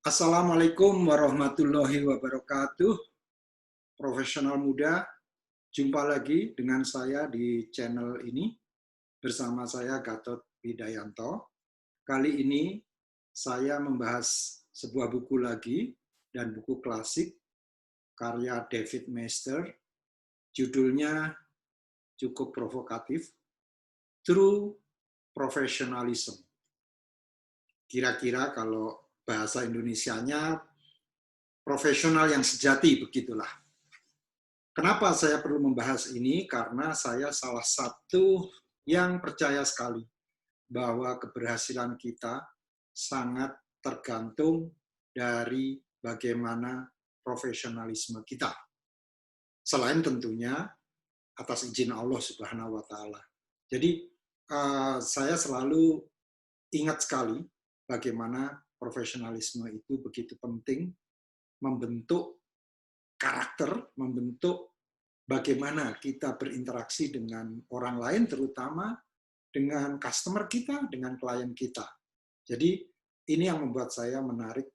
Assalamualaikum warahmatullahi wabarakatuh. Profesional muda, jumpa lagi dengan saya di channel ini. Bersama saya Gatot Widayanto. Kali ini saya membahas sebuah buku lagi dan buku klasik karya David Maister. Judulnya cukup provokatif, True Professionalism. Kira-kira kalau bahasa Indonesianya profesional yang sejati, begitulah. Kenapa saya perlu membahas ini? Karena saya salah satu yang percaya sekali bahwa keberhasilan kita sangat tergantung dari bagaimana profesionalisme kita. Selain tentunya atas izin Allah Subhanahu wa Ta'ala. Jadi, saya selalu ingat sekali bagaimana profesionalisme itu begitu penting membentuk karakter, membentuk bagaimana kita berinteraksi dengan orang lain, terutama dengan customer kita, dengan klien kita. Jadi ini yang membuat saya menarik,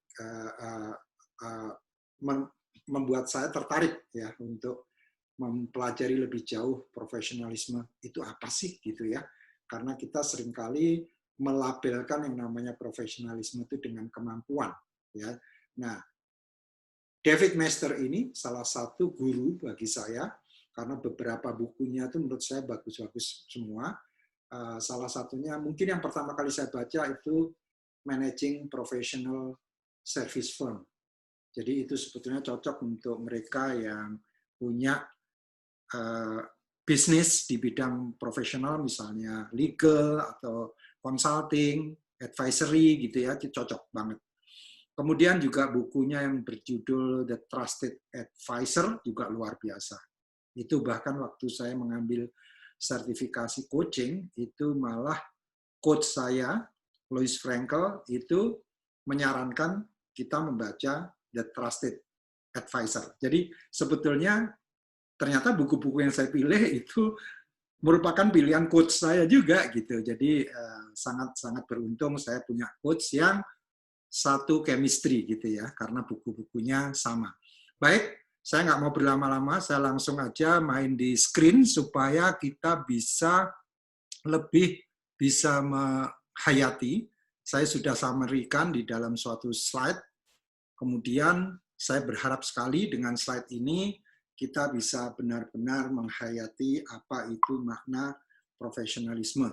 membuat saya tertarik ya untuk mempelajari lebih jauh profesionalisme itu apa sih gitu ya. Karena kita seringkali melabelkan yang namanya profesionalisme itu dengan kemampuan ya. Nah, David Maister ini salah satu guru bagi saya, karena beberapa bukunya itu menurut saya bagus-bagus semua. Salah satunya, mungkin yang pertama kali saya baca itu Managing Professional Service Firm. Jadi itu sebetulnya cocok untuk mereka yang punya bisnis di bidang profesional, misalnya legal atau consulting, advisory gitu ya, cocok banget. Kemudian juga bukunya yang berjudul The Trusted Advisor juga luar biasa. Itu bahkan waktu saya mengambil sertifikasi coaching, itu malah coach saya, Louis Frankel, itu menyarankan kita membaca The Trusted Advisor. Jadi sebetulnya ternyata buku-buku yang saya pilih itu merupakan pilihan coach saya juga gitu. Jadi sangat-sangat beruntung saya punya coach yang satu chemistry gitu ya, karena buku-bukunya sama. Baik, saya nggak mau berlama-lama, saya langsung aja main di screen supaya kita bisa lebih bisa menghayati. Saya sudah summary-kan di dalam suatu slide, kemudian saya berharap sekali dengan slide ini kita bisa benar-benar menghayati apa itu makna profesionalisme.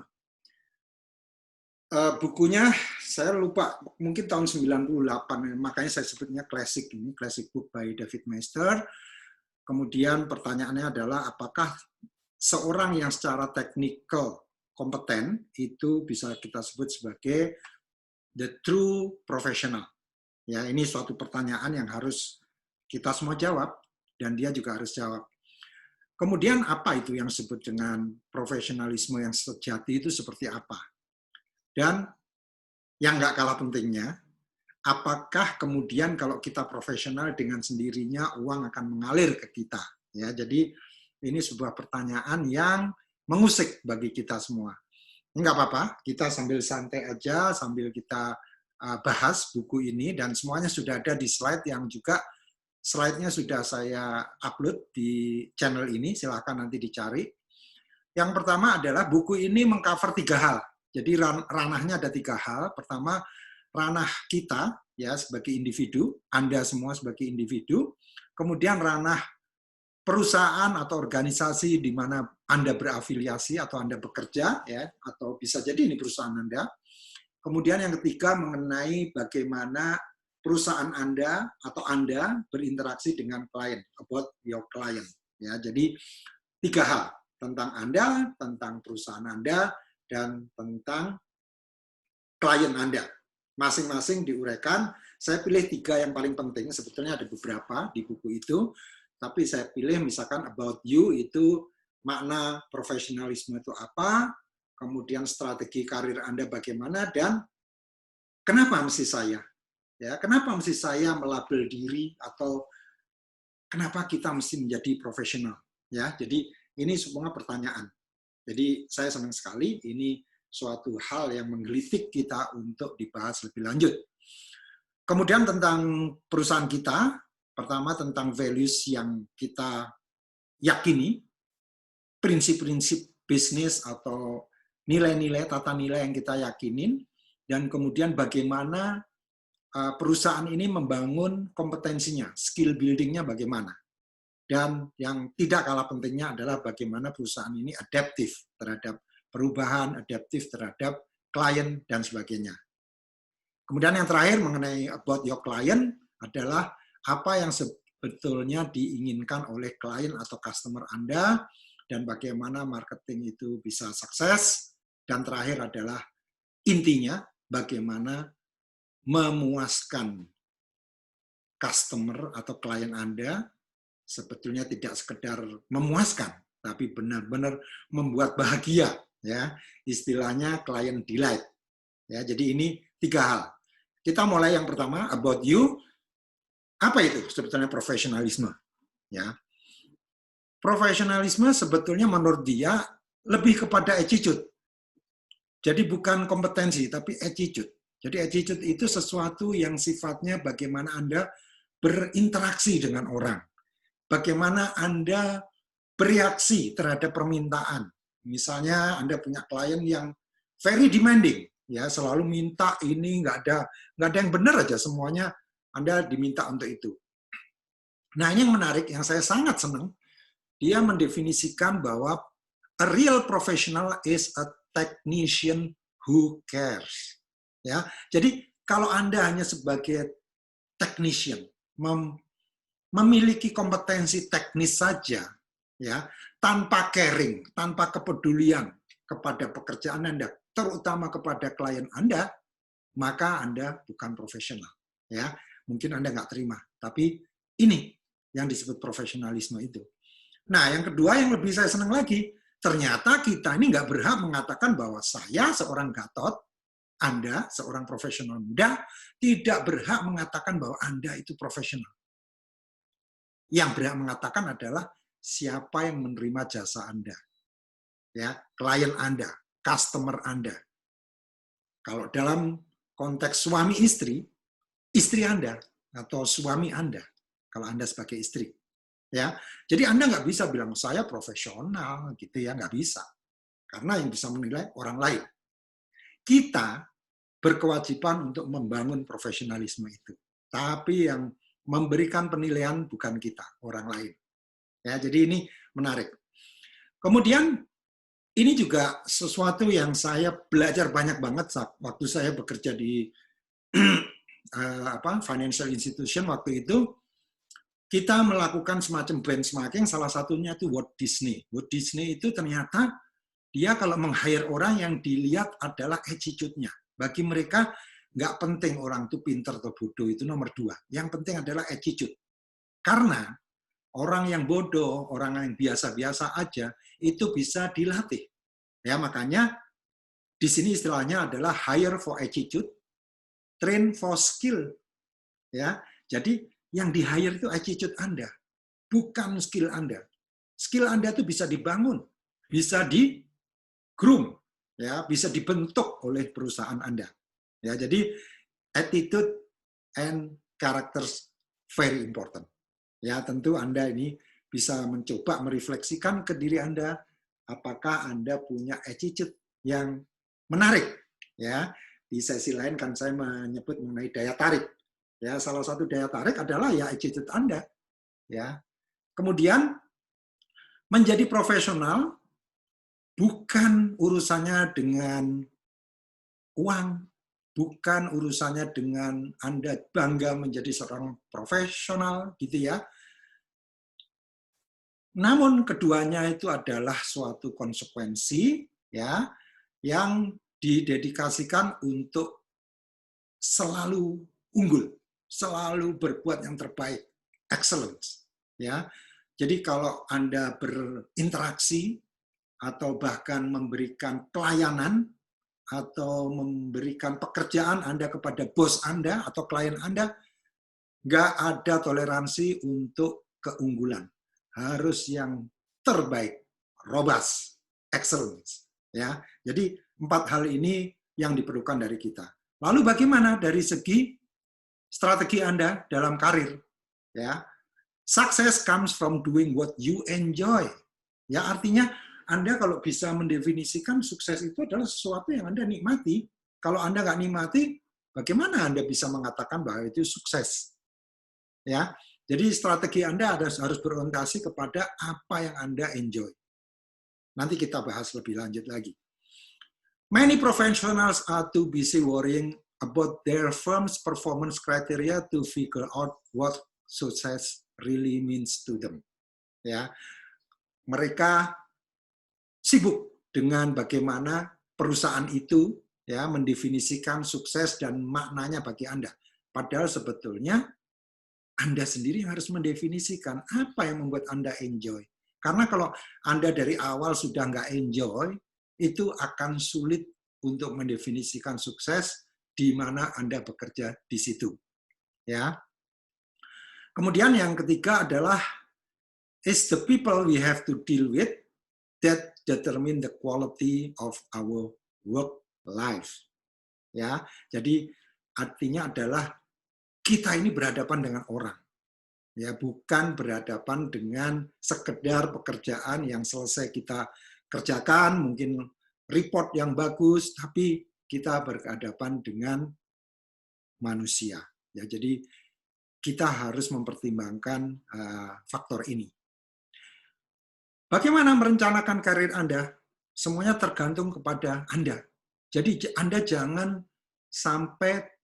Bukunya saya lupa, mungkin tahun 98, makanya saya sebutnya classic ini, classic book by David Maister. Kemudian pertanyaannya adalah apakah seorang yang secara teknikal kompeten itu bisa kita sebut sebagai the true professional. Ya, ini suatu pertanyaan yang harus kita semua jawab dan dia juga harus jawab. Kemudian apa itu yang disebut dengan profesionalisme yang sejati itu seperti apa? Dan yang nggak kalah pentingnya, apakah kemudian kalau kita profesional dengan sendirinya uang akan mengalir ke kita? Ya, jadi ini sebuah pertanyaan yang mengusik bagi kita semua. Nggak apa-apa, kita sambil santai aja, sambil kita bahas buku ini, dan semuanya sudah ada di slide yang juga slide-nya sudah saya upload di channel ini, silahkan nanti dicari. Yang pertama adalah buku ini mengcover 3 hal. Jadi ranahnya ada 3 hal. Pertama, ranah kita ya sebagai individu, Anda semua sebagai individu. Kemudian ranah perusahaan atau organisasi di mana Anda berafiliasi atau Anda bekerja ya, atau bisa jadi ini perusahaan Anda. Kemudian yang ketiga mengenai bagaimana perusahaan Anda atau Anda berinteraksi dengan klien, about your client ya. Jadi 3 hal, tentang Anda, tentang perusahaan Anda, dan tentang klien Anda. Masing-masing diuraikan. Saya pilih 3 yang paling penting, sebetulnya ada beberapa di buku itu, tapi saya pilih misalkan about you itu makna profesionalisme itu apa, kemudian strategi karir Anda bagaimana, dan kenapa mesti saya? Ya, kenapa mesti saya melabel diri atau kenapa kita mesti menjadi profesional? Ya, jadi ini semua pertanyaan. Jadi saya senang sekali ini suatu hal yang menggelitik kita untuk dibahas lebih lanjut. Kemudian tentang perusahaan kita, pertama tentang values yang kita yakini, prinsip-prinsip bisnis atau nilai-nilai, tata nilai yang kita yakinin, dan kemudian bagaimana perusahaan ini membangun kompetensinya, skill building-nya bagaimana. Dan yang tidak kalah pentingnya adalah bagaimana perusahaan ini adaptif terhadap perubahan, adaptif terhadap klien, dan sebagainya. Kemudian yang terakhir mengenai about your client adalah apa yang sebetulnya diinginkan oleh klien atau customer Anda, dan bagaimana marketing itu bisa sukses. Dan terakhir adalah intinya bagaimana memuaskan customer atau klien Anda, sebetulnya tidak sekedar memuaskan, tapi benar-benar membuat bahagia, ya. Istilahnya client delight. Ya, jadi ini 3 hal. Kita mulai yang pertama, about you. Apa itu sebetulnya profesionalisme? Ya. Profesionalisme sebetulnya menurut dia lebih kepada attitude. Jadi bukan kompetensi, tapi attitude. Jadi attitude itu sesuatu yang sifatnya bagaimana Anda berinteraksi dengan orang. Bagaimana Anda bereaksi terhadap permintaan. Misalnya Anda punya klien yang very demanding, ya, selalu minta ini, nggak ada yang benar aja, semuanya Anda diminta untuk itu. Nah, ini yang menarik, yang saya sangat senang, dia mendefinisikan bahwa a real professional is a technician who cares. Ya, jadi kalau Anda hanya sebagai technician, memiliki kompetensi teknis saja, ya, tanpa caring, tanpa kepedulian kepada pekerjaan Anda, terutama kepada klien Anda, maka Anda bukan profesional. Ya, mungkin Anda nggak terima, tapi ini yang disebut profesionalisme itu. Nah, yang kedua yang lebih saya senang lagi, ternyata kita ini nggak berhak mengatakan bahwa saya seorang Gatot, Anda seorang profesional muda, tidak berhak mengatakan bahwa Anda itu profesional. Yang berhak mengatakan adalah siapa yang menerima jasa Anda, ya, klien Anda, customer Anda. Kalau dalam konteks suami istri Anda atau suami Anda, kalau Anda sebagai istri, ya, jadi Anda nggak bisa bilang saya profesional, gitu ya, nggak bisa, karena yang bisa menilai orang lain. Kita berkewajiban untuk membangun profesionalisme itu, tapi yang memberikan penilaian bukan kita, orang lain. Ya, jadi ini menarik. Kemudian ini juga sesuatu yang saya belajar banyak banget waktu saya bekerja di financial institution waktu itu. Kita melakukan semacam benchmarking, salah satunya itu Walt Disney. Walt Disney itu ternyata dia kalau meng-hire orang yang dilihat adalah attitude-nya. Bagi mereka nggak penting orang itu pintar atau bodoh, itu nomor 2. Yang penting adalah attitude. Karena orang yang bodoh, orang yang biasa-biasa aja, itu bisa dilatih. Ya, makanya di sini istilahnya adalah hire for attitude, train for skill. Ya, jadi yang di-hire itu attitude Anda, bukan skill Anda. Skill Anda itu bisa dibangun, bisa di-groom, ya, bisa dibentuk oleh perusahaan Anda. Ya, jadi attitude and characters very important. Ya, tentu Anda ini bisa mencoba merefleksikan ke diri Anda, apakah Anda punya attitude yang menarik. Ya, di sesi lain kan saya menyebut mengenai daya tarik. Ya, salah satu daya tarik adalah ya attitude Anda. Ya, kemudian menjadi profesional bukan urusannya dengan uang, bukan urusannya dengan Anda bangga menjadi seorang profesional, gitu ya. Namun keduanya itu adalah suatu konsekuensi, ya, yang didedikasikan untuk selalu unggul, selalu berbuat yang terbaik, excellence, ya. Jadi kalau Anda berinteraksi atau bahkan memberikan pelayanan atau memberikan pekerjaan Anda kepada bos Anda atau klien Anda, nggak ada toleransi untuk keunggulan. Harus yang terbaik, robust, excellence. Ya, jadi 4 hal ini yang diperlukan dari kita. Lalu bagaimana dari segi strategi Anda dalam karir. Ya, success comes from doing what you enjoy. Ya, artinya Anda kalau bisa mendefinisikan sukses itu adalah sesuatu yang Anda nikmati. Kalau Anda nggak nikmati, bagaimana Anda bisa mengatakan bahwa itu sukses? Ya, jadi strategi Anda harus berorientasi kepada apa yang Anda enjoy. Nanti kita bahas lebih lanjut lagi. Many professionals are too busy worrying about their firm's performance criteria to figure out what success really means to them. Ya, mereka sibuk dengan bagaimana perusahaan itu ya mendefinisikan sukses dan maknanya bagi Anda. Padahal sebetulnya Anda sendiri yang harus mendefinisikan apa yang membuat Anda enjoy. Karena kalau Anda dari awal sudah nggak enjoy, itu akan sulit untuk mendefinisikan sukses di mana Anda bekerja di situ. Ya. Kemudian yang ketiga adalah it's the people we have to deal with that determine the quality of our work life. Ya, jadi artinya adalah kita ini berhadapan dengan orang. Ya, bukan berhadapan dengan sekedar pekerjaan yang selesai kita kerjakan, mungkin report yang bagus, tapi kita berhadapan dengan manusia. Ya, jadi kita harus mempertimbangkan faktor ini. Bagaimana merencanakan karir Anda? Semuanya tergantung kepada Anda. Jadi Anda jangan sampai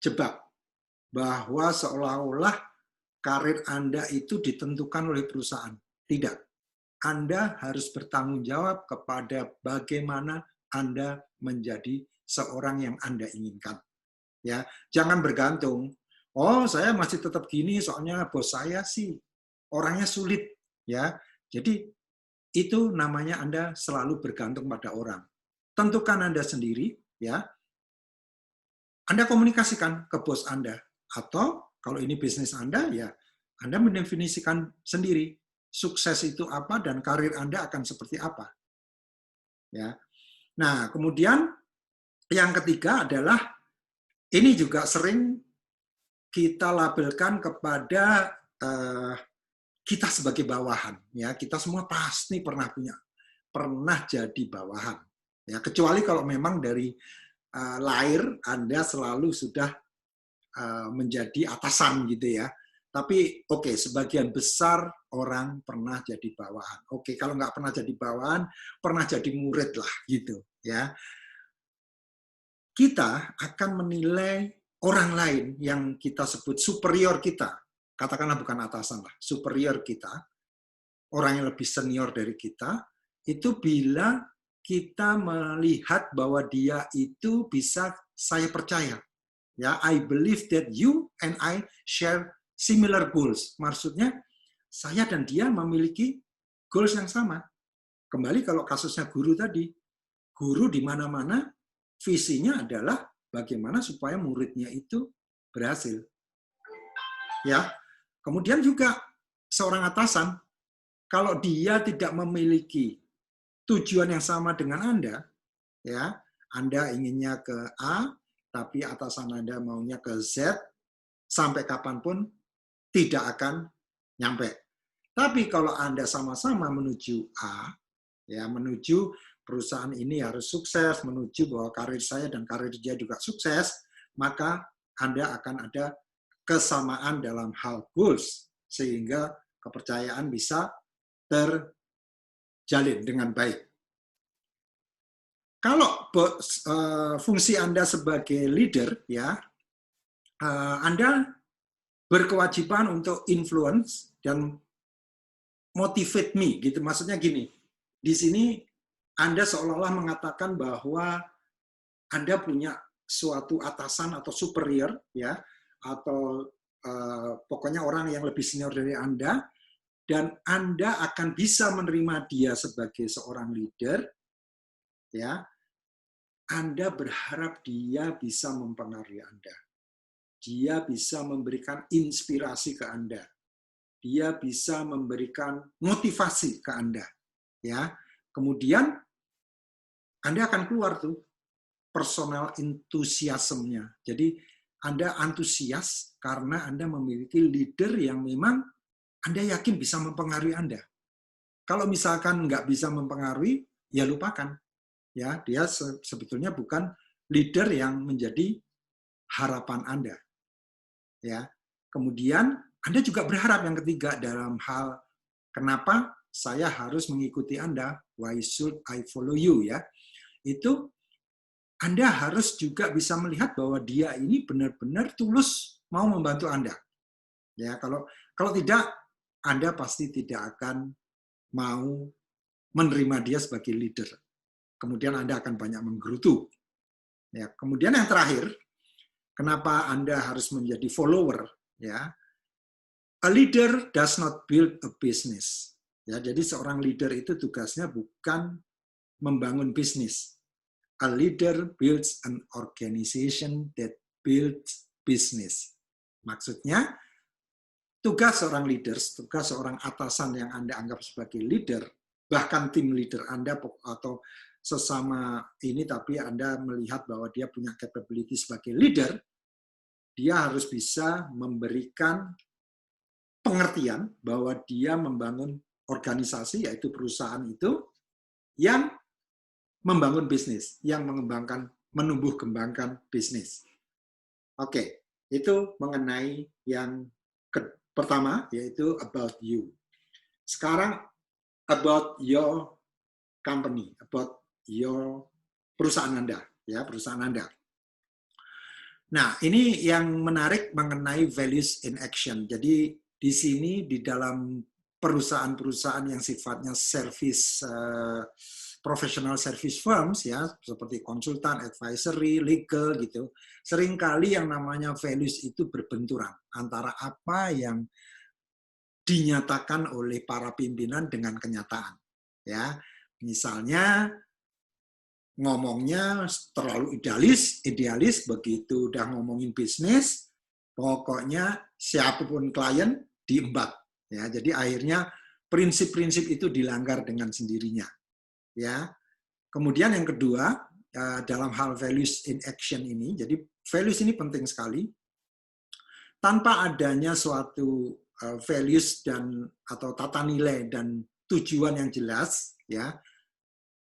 terjebak bahwa seolah-olah karir Anda itu ditentukan oleh perusahaan. Tidak. Anda harus bertanggung jawab kepada bagaimana Anda menjadi seorang yang Anda inginkan. Ya, jangan bergantung. Oh, saya masih tetap gini soalnya bos saya sih orangnya sulit, ya. Jadi itu namanya Anda selalu bergantung pada orang. Tentukan Anda sendiri, ya. Anda komunikasikan ke bos Anda, atau kalau ini bisnis Anda, ya Anda mendefinisikan sendiri sukses itu apa dan karir Anda akan seperti apa. Ya. Nah, kemudian yang ketiga adalah ini juga sering kita labelkan kepada kita sebagai bawahan. Ya, kita semua pasti pernah jadi bawahan. Ya, kecuali kalau memang dari lahir Anda selalu sudah menjadi atasan gitu ya. Tapi oke, sebagian besar orang pernah jadi bawahan. Oke, kalau nggak pernah jadi bawahan, pernah jadi murid lah gitu ya. Kita akan menilai orang lain yang kita sebut superior kita, katakanlah bukan atasan lah, superior kita, orang yang lebih senior dari kita, itu bila kita melihat bahwa dia itu bisa saya percaya. Ya, I believe that you and I share similar goals. Maksudnya, saya dan dia memiliki goals yang sama. Kembali kalau kasusnya guru tadi, guru di mana-mana visinya adalah bagaimana supaya muridnya itu berhasil. Ya, kemudian juga seorang atasan, kalau dia tidak memiliki tujuan yang sama dengan Anda, ya, Anda inginnya ke A, tapi atasan Anda maunya ke Z, sampai kapanpun tidak akan nyampe. Tapi kalau Anda sama-sama menuju A, ya menuju perusahaan ini harus sukses, menuju bahwa karir saya dan karir dia juga sukses, maka Anda akan ada kesamaan dalam hal goals, sehingga kepercayaan bisa terjalin dengan baik. Kalau fungsi Anda sebagai leader, ya, Anda berkewajiban untuk influence dan motivate me, gitu. Maksudnya gini, di sini Anda seolah-olah mengatakan bahwa Anda punya suatu atasan atau superior, ya, atau pokoknya orang yang lebih senior dari Anda, dan Anda akan bisa menerima dia sebagai seorang leader, ya. Anda berharap dia bisa mempengaruhi Anda. Dia bisa memberikan inspirasi ke Anda. Dia bisa memberikan motivasi ke Anda. Ya, kemudian Anda akan keluar tuh personal enthusiasm-nya. Jadi Anda antusias karena Anda memiliki leader yang memang Anda yakin bisa mempengaruhi Anda. Kalau misalkan nggak bisa mempengaruhi, ya lupakan. Ya, dia sebetulnya bukan leader yang menjadi harapan Anda. Ya. Kemudian Anda juga berharap yang ketiga dalam hal kenapa saya harus mengikuti Anda, why should I follow you, ya. Itu Anda harus juga bisa melihat bahwa dia ini benar-benar tulus mau membantu Anda. Ya, kalau tidak, Anda pasti tidak akan mau menerima dia sebagai leader. Kemudian Anda akan banyak menggerutu. Ya, kemudian yang terakhir, kenapa Anda harus menjadi follower? Ya, a leader does not build a business. Ya, jadi seorang leader itu tugasnya bukan membangun bisnis. A leader builds an organization that builds business. Maksudnya, tugas seorang leader, tugas seorang atasan yang Anda anggap sebagai leader, bahkan tim leader Anda atau sesama ini, tapi Anda melihat bahwa dia punya capability sebagai leader, dia harus bisa memberikan pengertian bahwa dia membangun organisasi, yaitu perusahaan itu, yang membangun bisnis, yang mengembangkan, menumbuh kembangkan bisnis. Oke, itu mengenai yang pertama, yaitu about you. Sekarang about your company, about your perusahaan Anda, ya, perusahaan Anda. Nah, ini yang menarik mengenai values in action. Jadi di sini di dalam perusahaan-perusahaan yang sifatnya service professional service firms, ya, seperti konsultan, advisory, legal gitu, seringkali yang namanya values itu berbenturan antara apa yang dinyatakan oleh para pimpinan dengan kenyataan. Ya, misalnya ngomongnya terlalu idealis, begitu udah ngomongin bisnis, pokoknya siapapun klien diembat. Ya, jadi akhirnya prinsip-prinsip itu dilanggar dengan sendirinya. Ya, kemudian yang kedua, dalam hal values in action ini, jadi values ini penting sekali. Tanpa adanya suatu values dan atau tata nilai dan tujuan yang jelas, ya,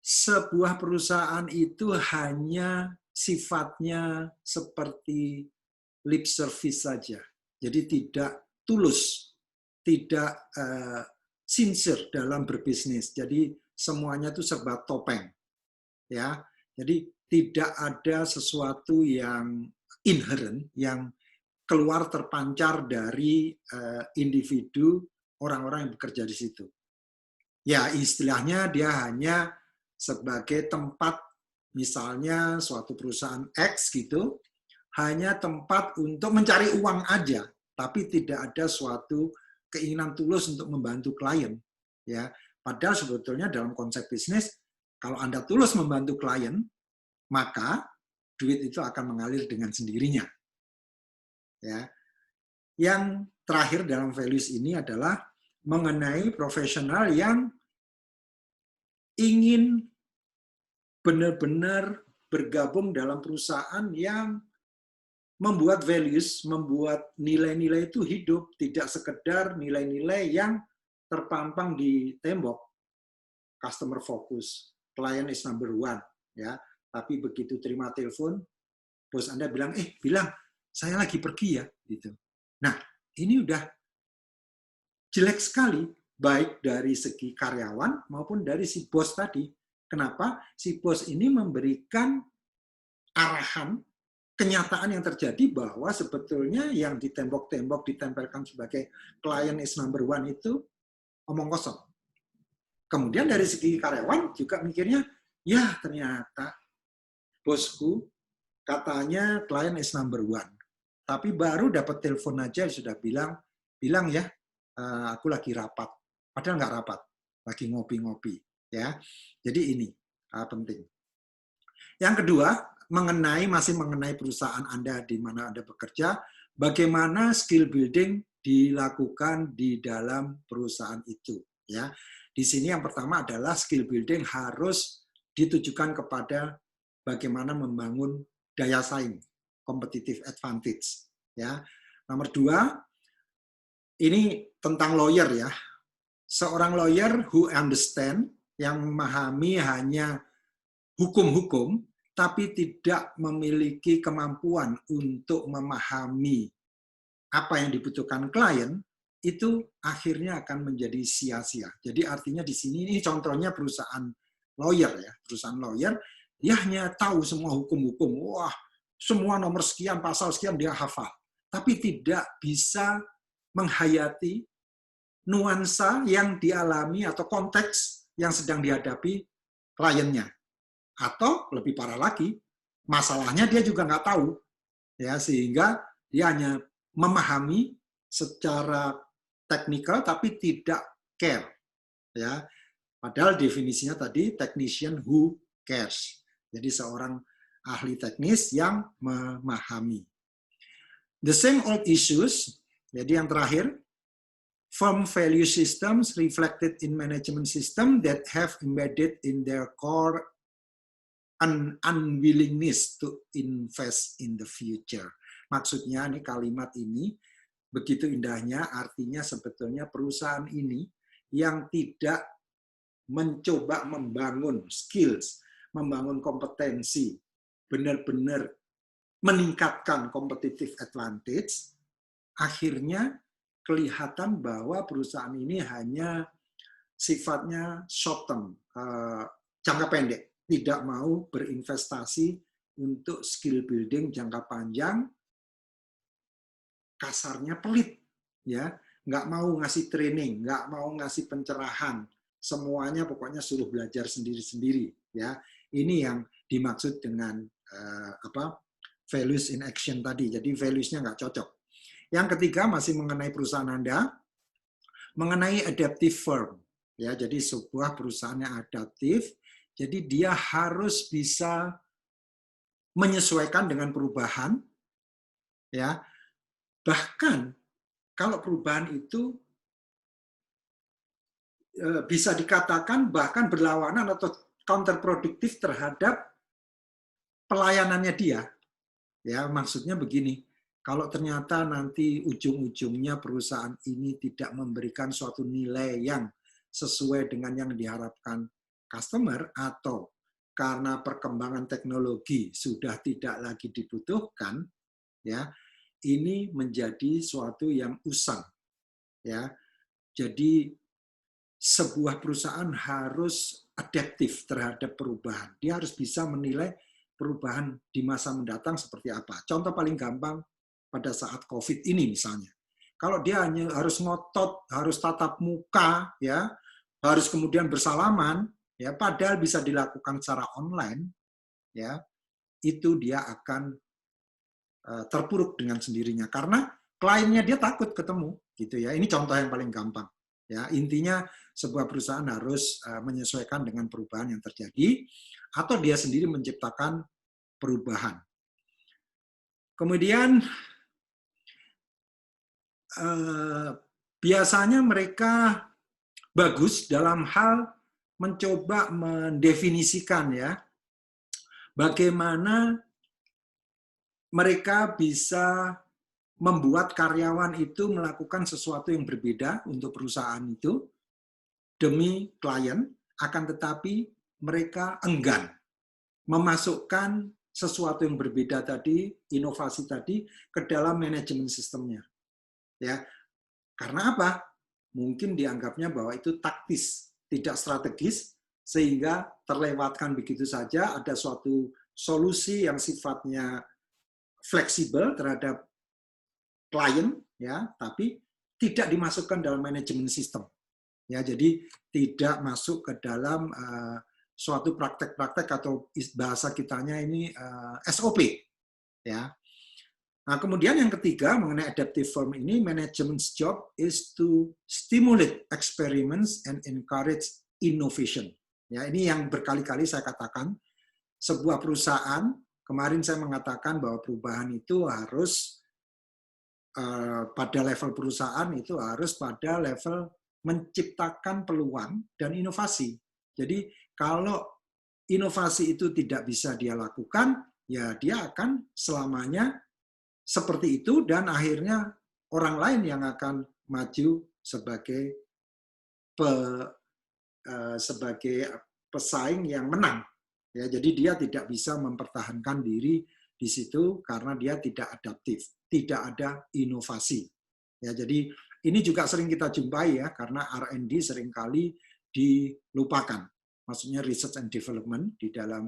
sebuah perusahaan itu hanya sifatnya seperti lip service saja. Jadi tidak tulus, tidak sincere dalam berbisnis. Jadi semuanya itu serba topeng. Ya. Jadi tidak ada sesuatu yang inherent, yang keluar terpancar dari individu orang-orang yang bekerja di situ. Ya, istilahnya dia hanya sebagai tempat, misalnya suatu perusahaan X gitu, hanya tempat untuk mencari uang aja, tapi tidak ada suatu keinginan tulus untuk membantu klien. Ya, padahal sebetulnya dalam konsep bisnis, kalau Anda tulus membantu klien, maka duit itu akan mengalir dengan sendirinya. Ya. Yang terakhir dalam values ini adalah mengenai profesional yang ingin benar-benar bergabung dalam perusahaan yang membuat values, membuat nilai-nilai itu hidup, tidak sekedar nilai-nilai yang terpampang di tembok. Customer focus, client is number one, ya. Tapi begitu terima telepon, bos Anda bilang, saya lagi pergi ya, gitu. Nah, ini udah jelek sekali, baik dari segi karyawan maupun dari si bos tadi. Kenapa? Si bos ini memberikan arahan, kenyataan yang terjadi bahwa sebetulnya yang di tembok-tembok ditempelkan sebagai client is number one itu omong kosong. Kemudian dari segi karyawan juga mikirnya, ya ternyata bosku katanya client is number one. Tapi baru dapat telepon aja sudah bilang ya, aku lagi rapat. Padahal nggak rapat, lagi ngopi-ngopi. Ya, jadi ini penting. Yang kedua, masih mengenai perusahaan Anda di mana Anda bekerja, bagaimana skill building dilakukan di dalam perusahaan itu. Ya, di sini yang pertama adalah skill building harus ditujukan kepada bagaimana membangun daya saing, competitive advantage. Ya, nomor 2, ini tentang lawyer ya. Seorang lawyer who understand, yang memahami hanya hukum-hukum, tapi tidak memiliki kemampuan untuk memahami apa yang dibutuhkan klien, itu akhirnya akan menjadi sia-sia. Jadi artinya di sini, ini contohnya perusahaan lawyer ya, perusahaan lawyer, dia hanya tahu semua hukum-hukum, wah semua nomor sekian, pasal sekian dia hafal, tapi tidak bisa menghayati nuansa yang dialami atau konteks yang sedang dihadapi kliennya. Atau lebih parah lagi, masalahnya dia juga nggak tahu, ya, sehingga dia hanya memahami secara teknikal tapi tidak care, ya. Padahal definisinya tadi technician who cares. Jadi seorang ahli teknis yang memahami. The same old issues. Jadi yang terakhir, firm value systems reflected in management system that have embedded in their core an unwillingness to invest in the future. Maksudnya nih kalimat ini begitu indahnya, artinya sebetulnya perusahaan ini yang tidak mencoba membangun skills, membangun kompetensi, benar-benar meningkatkan competitive advantage, akhirnya kelihatan bahwa perusahaan ini hanya sifatnya short term, jangka pendek, tidak mau berinvestasi untuk skill building jangka panjang, kasarnya pelit, ya, nggak mau ngasih training, nggak mau ngasih pencerahan, semuanya pokoknya suruh belajar sendiri-sendiri, ya. Ini yang dimaksud dengan values in action tadi. Jadi values-nya nggak cocok. Yang ketiga masih mengenai perusahaan Anda, mengenai adaptive firm, ya. Jadi sebuah perusahaan yang adaptif, jadi dia harus bisa menyesuaikan dengan perubahan, ya. Bahkan kalau perubahan itu bisa dikatakan bahkan berlawanan atau counterproduktif terhadap pelayanannya dia. Ya, maksudnya begini, kalau ternyata nanti ujung-ujungnya perusahaan ini tidak memberikan suatu nilai yang sesuai dengan yang diharapkan customer, atau karena perkembangan teknologi sudah tidak lagi dibutuhkan, ya, ini menjadi suatu yang usang, ya. Jadi sebuah perusahaan harus adaptif terhadap perubahan. Dia harus bisa menilai perubahan di masa mendatang seperti apa. Contoh paling gampang pada saat COVID ini misalnya. Kalau dia hanya harus ngotot, harus tatap muka, ya, harus kemudian bersalaman, ya, padahal bisa dilakukan secara online, ya, itu dia akan terpuruk dengan sendirinya karena kliennya dia takut ketemu, gitu ya. Ini contoh yang paling gampang. Ya, intinya sebuah perusahaan harus menyesuaikan dengan perubahan yang terjadi atau dia sendiri menciptakan perubahan. Kemudian biasanya mereka bagus dalam hal mencoba mendefinisikan, ya, bagaimana mereka bisa membuat karyawan itu melakukan sesuatu yang berbeda untuk perusahaan itu demi klien, akan tetapi mereka enggan memasukkan sesuatu yang berbeda tadi, inovasi tadi, ke dalam manajemen sistemnya. Ya, karena apa? Mungkin dianggapnya bahwa itu taktis, tidak strategis, sehingga terlewatkan begitu saja. Ada suatu solusi yang sifatnya fleksibel terhadap klien, ya, tapi tidak dimasukkan dalam manajemen sistem. Ya, jadi tidak masuk ke dalam suatu praktek-praktek atau bahasa kitanya ini SOP, ya. Nah, kemudian yang ketiga mengenai adaptive firm ini, management's job is to stimulate experiments and encourage innovation. Ya, ini yang berkali-kali saya katakan, sebuah perusahaan, kemarin saya mengatakan bahwa perubahan itu harus pada level perusahaan itu harus pada level menciptakan peluang dan inovasi. Jadi kalau inovasi itu tidak bisa dia lakukan, ya dia akan selamanya seperti itu dan akhirnya orang lain yang akan maju sebagai sebagai pesaing yang menang. Ya, jadi dia tidak bisa mempertahankan diri di situ karena dia tidak adaptif, tidak ada inovasi. Ya, jadi ini juga sering kita jumpai ya, karena R&D seringkali dilupakan. Maksudnya research and development di dalam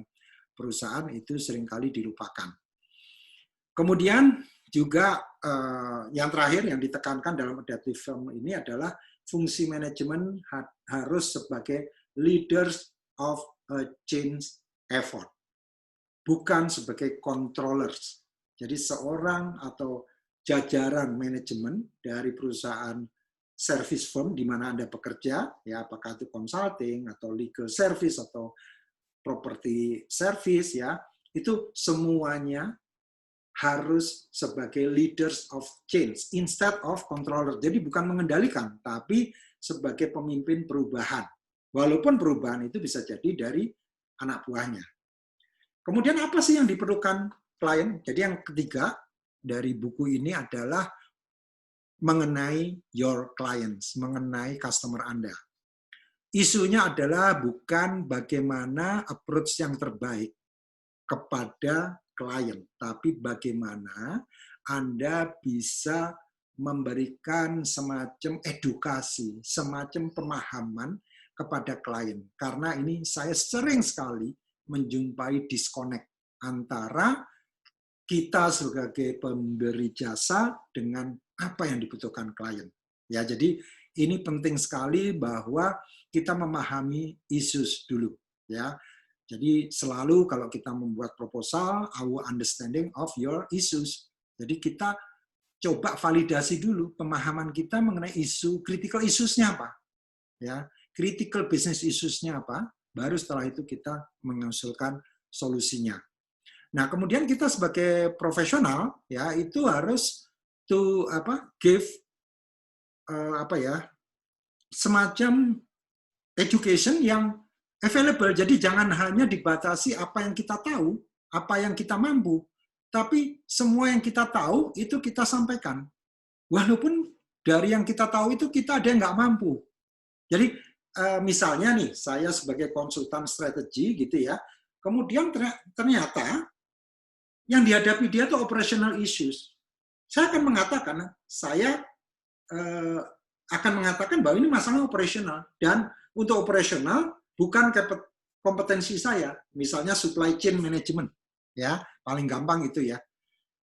perusahaan itu seringkali dilupakan. Kemudian juga yang terakhir yang ditekankan dalam adaptive firm ini adalah fungsi manajemen harus sebagai leaders of a change effort, bukan sebagai controllers. Jadi seorang atau jajaran manajemen dari perusahaan service firm di mana Anda bekerja, ya apakah itu consulting atau legal service atau property service, ya itu semuanya harus sebagai leaders of change instead of controller. Jadi bukan mengendalikan, tapi sebagai pemimpin perubahan. Walaupun perubahan itu bisa jadi dari anak buahnya. Kemudian apa sih yang diperlukan klien? Jadi yang ketiga dari buku ini adalah mengenai your clients, mengenai customer Anda. Isunya adalah bukan bagaimana approach yang terbaik kepada klien, tapi bagaimana Anda bisa memberikan semacam edukasi, semacam pemahaman kepada klien. Karena ini saya sering sekali menjumpai disconnect antara kita sebagai pemberi jasa dengan apa yang dibutuhkan klien. Ya, jadi ini penting sekali bahwa kita memahami issues dulu, ya. Jadi selalu kalau kita membuat proposal, our understanding of your issues. Jadi kita coba validasi dulu pemahaman kita mengenai isu, critical issues-nya apa. Ya, critical business issues-nya apa, baru setelah itu kita mengusulkan solusinya. Nah, kemudian kita sebagai profesional ya itu harus give semacam education yang available. Jadi jangan hanya dibatasi apa yang kita tahu, apa yang kita mampu, tapi semua yang kita tahu itu kita sampaikan. Walaupun dari yang kita tahu itu kita ada yang nggak mampu. Jadi misalnya nih, saya sebagai konsultan strategi gitu ya, kemudian ternyata yang dihadapi dia itu operational issues. Saya akan mengatakan bahwa ini masalah operasional dan untuk operasional bukan kompetensi saya, misalnya supply chain management, ya paling gampang itu ya.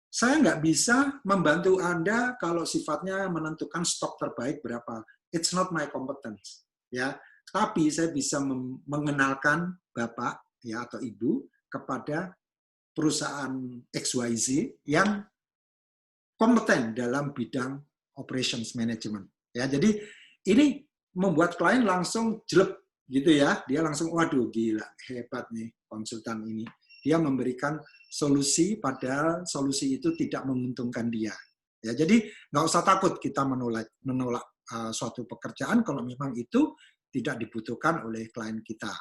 Saya nggak bisa membantu Anda kalau sifatnya menentukan stok terbaik berapa. It's not my competence, ya. Tapi saya bisa mengenalkan Bapak ya atau Ibu kepada perusahaan XYZ yang kompeten dalam bidang operations management. Ya, jadi ini membuat klien langsung jelek gitu ya, dia langsung waduh gila hebat nih konsultan ini, dia memberikan solusi padahal solusi itu tidak menguntungkan dia ya. Jadi nggak usah takut kita menolak suatu pekerjaan kalau memang itu tidak dibutuhkan oleh klien kita.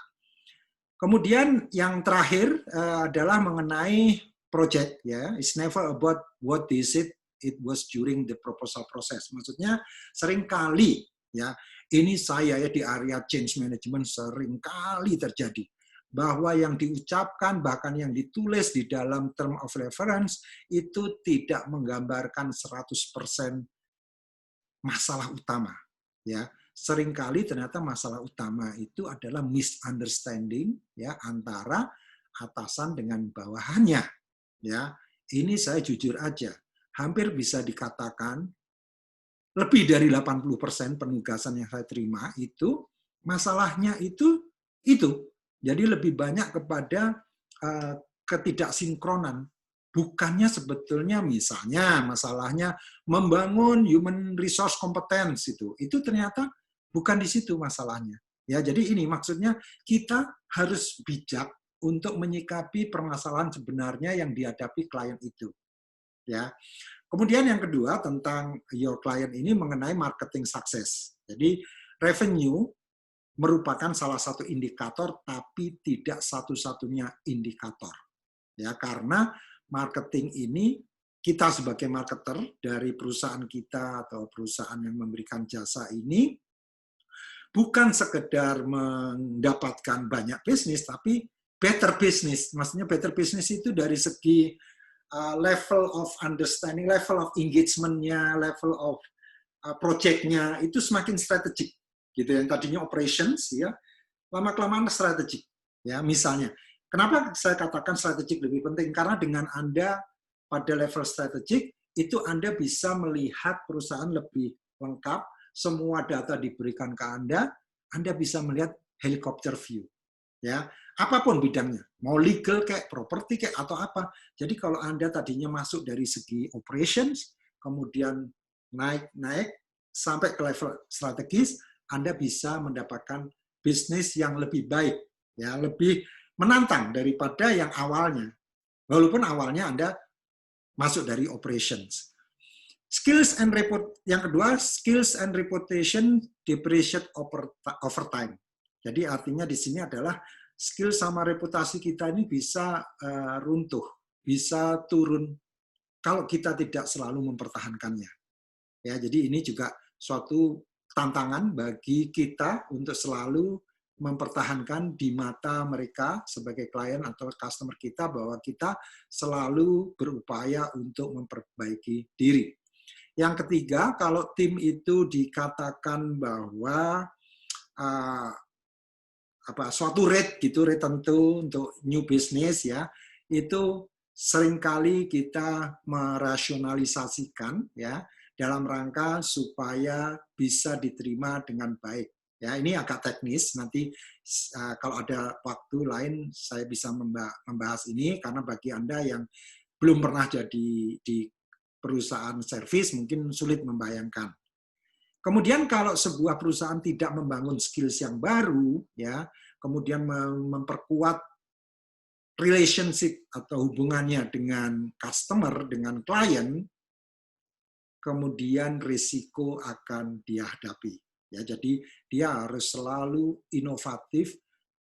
Kemudian yang terakhir adalah mengenai project ya, it's never about what is it was during the proposal process. Maksudnya seringkali ya, ini saya ya di area change management seringkali terjadi bahwa yang diucapkan bahkan yang ditulis di dalam term of reference itu tidak menggambarkan 100% masalah utama ya. Seringkali ternyata masalah utama itu adalah misunderstanding ya antara atasan dengan bawahannya ya. Ini saya jujur aja, hampir bisa dikatakan lebih dari 80% penugasan yang saya terima itu masalahnya itu. Jadi lebih banyak kepada ketidaksinkronan. Bukannya sebetulnya misalnya masalahnya membangun human resource competence itu ternyata bukan di situ masalahnya. Ya, jadi ini maksudnya kita harus bijak untuk menyikapi permasalahan sebenarnya yang dihadapi klien itu. Ya. Kemudian yang kedua tentang your client ini mengenai marketing success. Jadi revenue merupakan salah satu indikator, tapi tidak satu-satunya indikator. Ya, karena marketing ini kita sebagai marketer dari perusahaan kita atau perusahaan yang memberikan jasa ini bukan sekedar mendapatkan banyak bisnis, tapi better business. Maksudnya better business itu dari segi level of understanding, level of engagement-nya, level of project-nya itu semakin strategik. Gitu, yang tadinya operations, ya lama-kelamaan strategik. Ya, misalnya, kenapa saya katakan strategik lebih penting? Karena dengan Anda pada level strategik, itu Anda bisa melihat perusahaan lebih lengkap, semua data diberikan ke Anda bisa melihat helikopter view. Ya, apapun bidangnya, mau legal kayak properti kayak atau apa. Jadi kalau Anda tadinya masuk dari segi operations, kemudian naik sampai ke level strategis, Anda bisa mendapatkan bisnis yang lebih baik, ya, lebih menantang daripada yang awalnya. Walaupun awalnya Anda masuk dari operations. Skills and yang kedua, skills and reputation depreciate over time. Jadi artinya di sini adalah skill sama reputasi kita ini bisa runtuh, bisa turun kalau kita tidak selalu mempertahankannya. Ya, jadi ini juga suatu tantangan bagi kita untuk selalu mempertahankan di mata mereka sebagai klien atau customer kita bahwa kita selalu berupaya untuk memperbaiki diri. Yang ketiga, kalau tim itu dikatakan bahwa suatu rate gitu, rate tentu untuk new business, ya, itu seringkali kita merasionalisasikan, ya, dalam rangka supaya bisa diterima dengan baik. Ya, ini agak teknis, nanti kalau ada waktu lain saya bisa membahas ini, karena bagi Anda yang belum pernah jadi di perusahaan servis mungkin sulit membayangkan. Kemudian kalau sebuah perusahaan tidak membangun skills yang baru, ya, kemudian memperkuat relationship atau hubungannya dengan customer, dengan klien, kemudian risiko akan dihadapi. Ya, jadi dia harus selalu inovatif,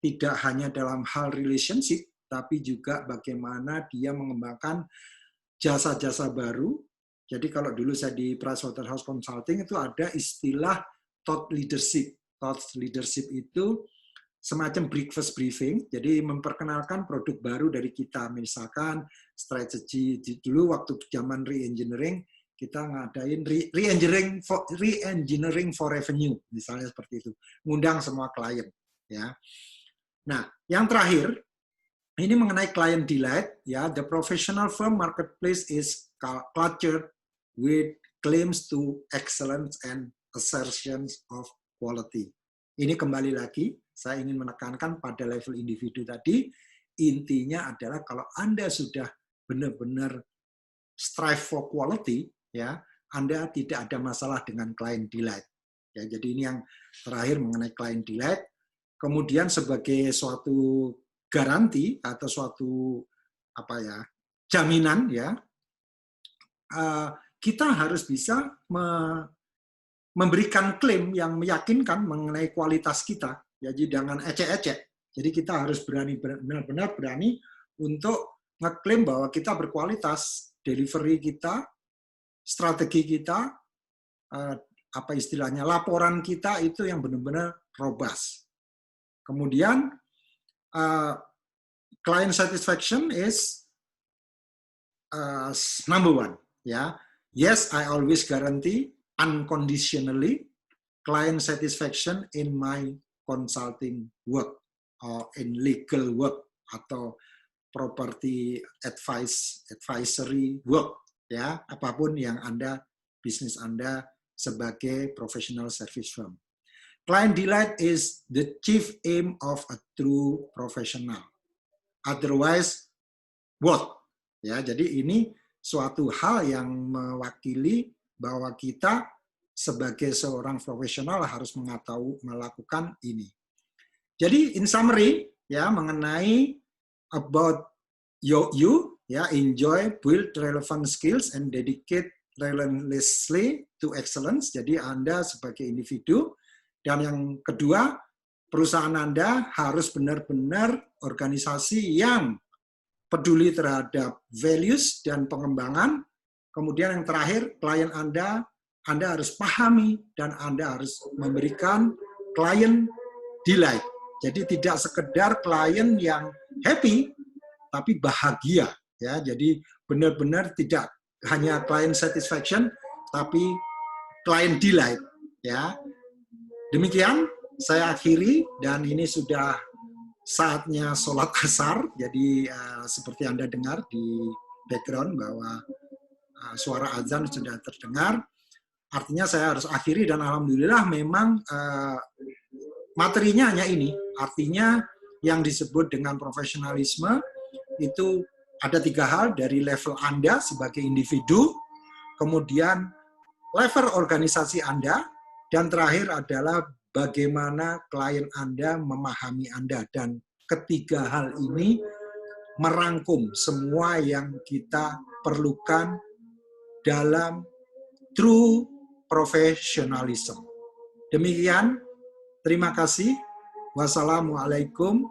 tidak hanya dalam hal relationship, tapi juga bagaimana dia mengembangkan jasa-jasa baru. Jadi kalau dulu saya di Pricewaterhouse Consulting itu ada istilah thought leadership. Thought leadership itu semacam breakfast briefing, jadi memperkenalkan produk baru dari kita. Misalkan strategi dulu waktu zaman re-engineering, kita ngadain re-engineering for revenue, misalnya seperti itu, ngundang semua klien. Ya. Nah, yang terakhir, ini mengenai client delight, ya, the professional firm marketplace is cluttered with claims to excellence and assertions of quality. Ini kembali lagi, saya ingin menekankan pada level individu tadi, intinya adalah kalau Anda sudah benar-benar strive for quality, ya, Anda tidak ada masalah dengan client delight. Ya, jadi ini yang terakhir mengenai client delight. Kemudian sebagai suatu garansi atau suatu jaminan, ya, kita harus bisa memberikan klaim yang meyakinkan mengenai kualitas kita, ya, jangan ecek-ecek. Jadi kita harus benar-benar berani untuk ngeklaim bahwa kita berkualitas, delivery kita, strategi kita, laporan kita itu yang benar-benar robust. Kemudian client satisfaction is number one. Ya, yes, I always guarantee unconditionally client satisfaction in my consulting work or in legal work atau property advisory work, ya, apapun yang bisnis Anda sebagai professional service firm. Client delight is the chief aim of a true professional. Otherwise, what? Ya, jadi ini suatu hal yang mewakili bahwa kita sebagai seorang profesional harus melakukan ini. Jadi in summary, ya, mengenai about you, ya, enjoy, build relevant skills and dedicate relentlessly to excellence. Jadi Anda sebagai individu. Dan yang kedua, perusahaan Anda harus benar-benar organisasi yang peduli terhadap values dan pengembangan. Kemudian yang terakhir, klien Anda harus pahami dan Anda harus memberikan klien delight. Jadi tidak sekedar klien yang happy, tapi bahagia. Ya, jadi benar-benar tidak hanya client satisfaction, tapi client delight. Ya, demikian saya akhiri, dan ini sudah saatnya sholat asar. Jadi seperti Anda dengar di background bahwa suara azan sudah terdengar. Artinya saya harus akhiri, dan alhamdulillah memang materinya hanya ini. Artinya yang disebut dengan profesionalisme itu ada 3 hal, dari level Anda sebagai individu, kemudian level organisasi Anda, dan terakhir adalah bagaimana klien Anda memahami Anda. Dan ketiga hal ini merangkum semua yang kita perlukan dalam true professionalism. Demikian, terima kasih. Wassalamualaikum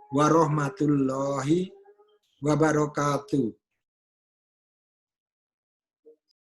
warahmatullahi wabarakatuh.